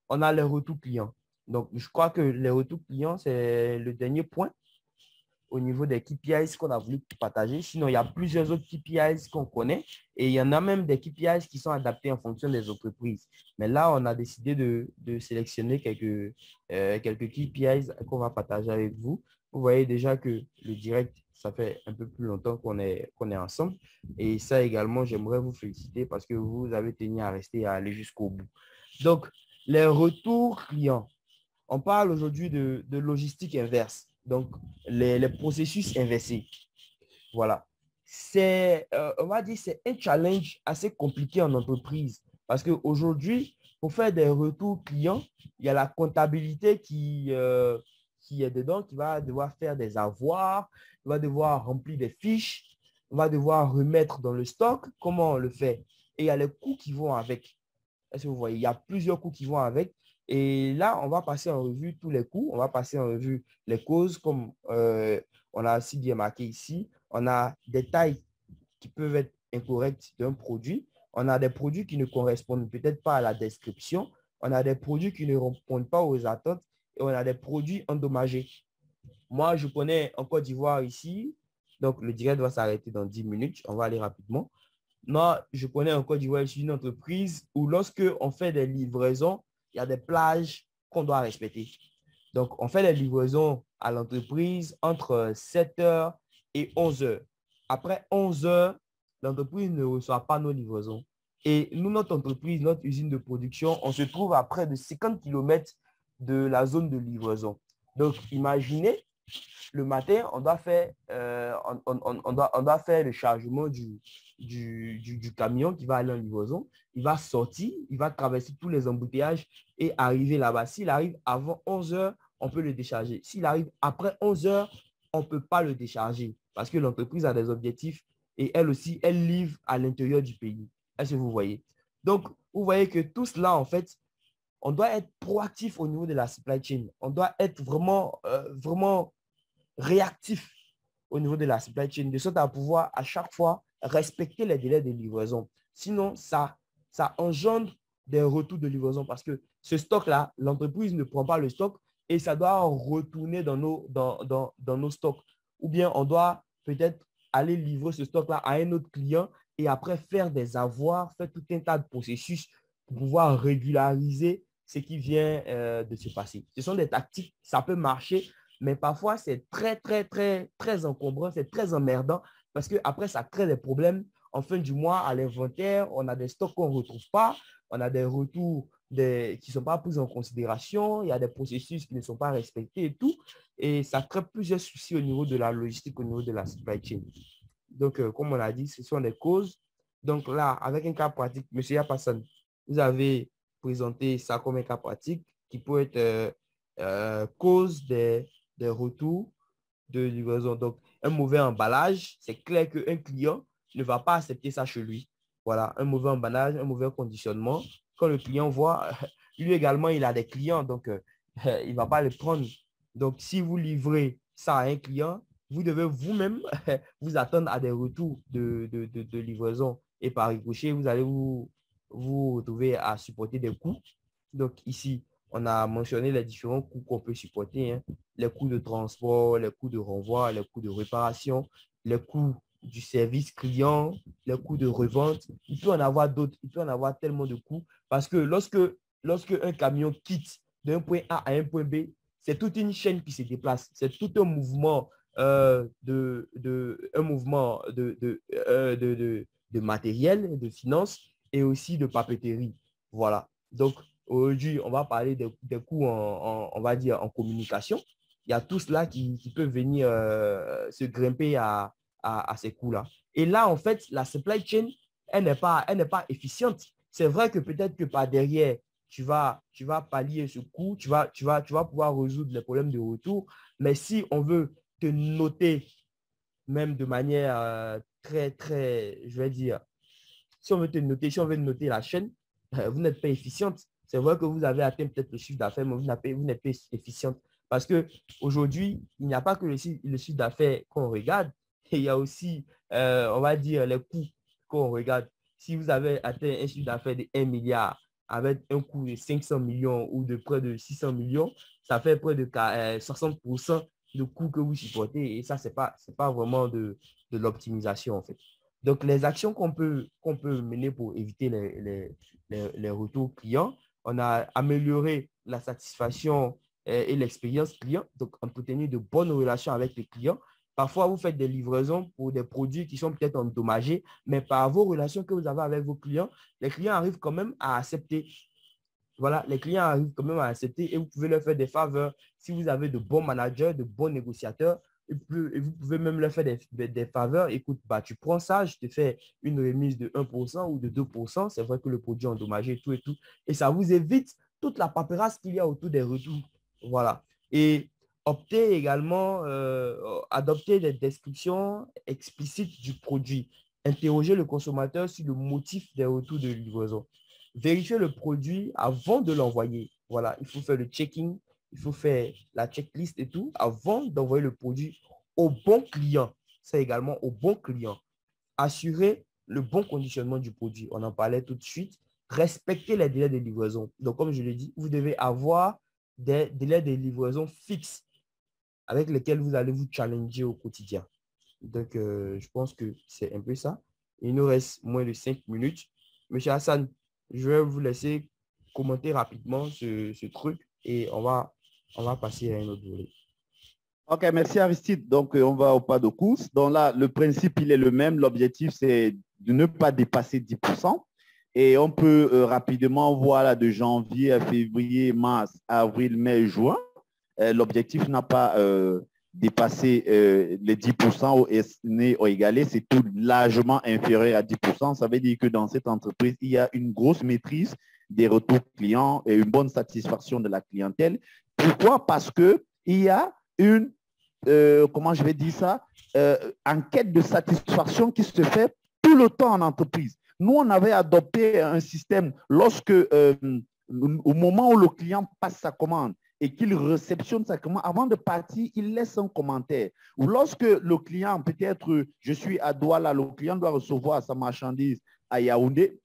on a les retours clients. Donc, je crois que les retours clients, c'est le dernier point au niveau des KPIs qu'on a voulu partager. Sinon, il y a plusieurs autres KPIs qu'on connaît et il y en a même des KPIs qui sont adaptés en fonction des entreprises. Mais là, on a décidé de sélectionner quelques KPIs qu'on va partager avec vous. Vous voyez déjà que le direct, ça fait un peu plus longtemps qu'on est ensemble. Et ça également, j'aimerais vous féliciter parce que vous avez tenu à rester à aller jusqu'au bout. Donc, les retours clients. On parle aujourd'hui de logistique inverse, donc les processus inversés. Voilà. On va dire, c'est un challenge assez compliqué en entreprise parce qu'aujourd'hui, pour faire des retours clients, il y a la comptabilité qui est dedans, qui va devoir faire des avoirs, il va devoir remplir des fiches, on va devoir remettre dans le stock. Comment on le fait? Et il y a les coûts qui vont avec. Est-ce que vous voyez? Il y a plusieurs coûts qui vont avec. Et là, on va passer en revue tous les coûts. On va passer en revue les causes, comme on a aussi bien marqué ici. On a des tailles qui peuvent être incorrectes d'un produit. On a des produits qui ne correspondent peut-être pas à la description. On a des produits qui ne répondent pas aux attentes. Et on a des produits endommagés. Moi, je connais en Côte d'Ivoire ici. Donc, le direct va s'arrêter dans 10 minutes. On va aller rapidement. Moi, je connais en Côte d'Ivoire, je suis une entreprise où lorsque on fait des livraisons, il y a des plages qu'on doit respecter. Donc, on fait les livraisons à l'entreprise entre 7 heures et 11 heures. Après 11 heures, l'entreprise ne reçoit pas nos livraisons. Et nous, notre entreprise, notre usine de production, on se trouve à près de 50 kilomètres de la zone de livraison. Donc, imaginez le matin, on doit faire le chargement du camion qui va aller en livraison. Il va sortir, il va traverser tous les embouteillages et arriver là-bas. S'il arrive avant 11 heures, on peut le décharger. S'il arrive après 11 heures, on ne peut pas le décharger parce que l'entreprise a des objectifs et elle aussi, elle livre à l'intérieur du pays. Est-ce que vous voyez? Donc, vous voyez que tout cela, en fait, on doit être proactif au niveau de la supply chain. On doit être vraiment réactif au niveau de la supply chain, de sorte à pouvoir à chaque fois respecter les délais de livraison. Sinon, ça engendre des retours de livraison parce que ce stock-là, l'entreprise ne prend pas le stock et ça doit retourner dans nos stocks. Ou bien on doit peut-être aller livrer ce stock-là à un autre client et après faire des avoirs, faire tout un tas de processus pour pouvoir régulariser ce qui vient de se passer. Ce sont des tactiques, ça peut marcher, mais parfois, c'est très encombrant, c'est très emmerdant parce qu'après, ça crée des problèmes. En fin du mois, à l'inventaire, on a des stocks qu'on ne retrouve pas, on a des retours qui ne sont pas pris en considération, il y a des processus qui ne sont pas respectés et tout. Et ça crée plusieurs soucis au niveau de la logistique, au niveau de la supply chain. Donc, comme on l'a dit, ce sont des causes. Donc là, avec un cas pratique, M. Yapassan, vous avez présenté ça comme un cas pratique qui peut être cause des retours de livraison. Donc, un mauvais emballage, c'est clair qu'un client ne va pas accepter ça chez lui. Voilà, un mauvais emballage, un mauvais conditionnement. Quand le client voit, lui également, il a des clients, donc il ne va pas le prendre. Donc, si vous livrez ça à un client, vous devez vous-même vous attendre à des retours de livraison. Et par ricochet, vous allez vous retrouver à supporter des coûts. Donc, ici, on a mentionné les différents coûts qu'on peut supporter, hein. Les coûts de transport, les coûts de renvoi, les coûts de réparation, les coûts du service client, les coûts de revente. Il peut en avoir d'autres, il peut en avoir tellement de coûts parce que lorsque un camion quitte d'un point A à un point B, c'est toute une chaîne qui se déplace. C'est tout un mouvement de matériel, de finances et aussi de papeterie. Voilà. Donc, aujourd'hui, on va parler des coûts on va dire, en communication. Il y a tout cela qui peut venir se grimper à ces coûts-là. Et là, en fait, la supply chain, elle n'est pas efficiente. C'est vrai que peut-être que par derrière, tu vas pallier ce coût, tu vas pouvoir résoudre les problèmes de retour. Mais si on veut te noter, même de manière je vais dire, si on veut te noter, si on veut noter la chaîne, vous n'êtes pas efficiente. C'est vrai que vous avez atteint peut-être le chiffre d'affaires, mais vous n'êtes pas efficiente. Parce qu'aujourd'hui, il n'y a pas que le chiffre d'affaires qu'on regarde, il y a aussi, on va dire, les coûts qu'on regarde. Si vous avez atteint un chiffre d'affaires de 1 milliard avec un coût de 500 millions ou de près de 600 millions, ça fait près de 60% de coûts que vous supportez. Et ça, c'est pas vraiment de l'optimisation, en fait. Donc, les actions qu'on peut mener pour éviter les retours clients, on a amélioré la satisfaction et l'expérience client, donc entretenir de bonnes relations avec les clients. Parfois, vous faites des livraisons pour des produits qui sont peut-être endommagés, mais par vos relations que vous avez avec vos clients, les clients arrivent quand même à accepter. Voilà, les clients arrivent quand même à accepter et vous pouvez leur faire des faveurs. Si vous avez de bons managers, de bons négociateurs, et vous pouvez même leur faire des faveurs. Écoute, bah, tu prends ça, je te fais une remise de 1% ou de 2%. C'est vrai que le produit est endommagé et tout et tout. Et ça vous évite toute la paperasse qu'il y a autour des retours. Voilà. Et optez également, adopter des descriptions explicites du produit. Interrogez le consommateur sur le motif des retours de livraison. Vérifiez le produit avant de l'envoyer. Voilà, il faut faire le checking, il faut faire la checklist et tout avant d'envoyer le produit au bon client. C'est également au bon client. Assurer le bon conditionnement du produit. On en parlait tout de suite. Respecter les délais de livraison. Donc, comme je l'ai dit, vous devez avoir des délais de livraison fixes avec lesquels vous allez vous challenger au quotidien. Donc, je pense que c'est un peu ça. Il nous reste moins de 5 minutes. Monsieur Hassan, je vais vous laisser commenter rapidement ce truc et on va passer à un autre volet. OK, merci Aristide. Donc, on va au pas de course. Donc là, le principe, il est le même. L'objectif, c'est de ne pas dépasser 10%. Et on peut rapidement voir là, de janvier à février, mars, avril, mai, juin. L'objectif n'a pas dépassé les 10% ou égalé. C'est tout largement inférieur à 10%. Ça veut dire que dans cette entreprise, il y a une grosse maîtrise des retours clients et une bonne satisfaction de la clientèle. Pourquoi? Parce qu'il y a une comment je vais dire ça, enquête de satisfaction qui se fait tout le temps en entreprise. Nous, on avait adopté un système lorsque, au moment où le client passe sa commande et qu'il réceptionne sa commande, avant de partir, il laisse un commentaire. Ou lorsque le client, peut-être, je suis à Douala, le client doit recevoir sa marchandise à Yaoundé,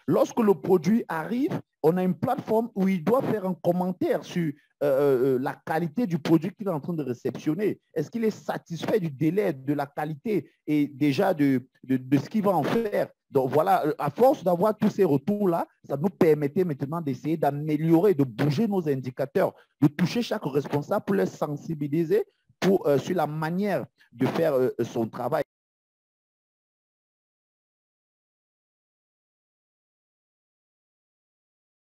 lorsque le produit arrive, on a une plateforme où il doit faire un commentaire sur la qualité du produit qu'il est en train de réceptionner. Est-ce qu'il est satisfait du délai, de la qualité et déjà de ce qu'il va en faire? Donc voilà, à force d'avoir tous ces retours-là, ça nous permettait maintenant d'essayer d'améliorer, de bouger nos indicateurs, de toucher chaque responsable pour les sensibiliser sur la manière de faire son travail.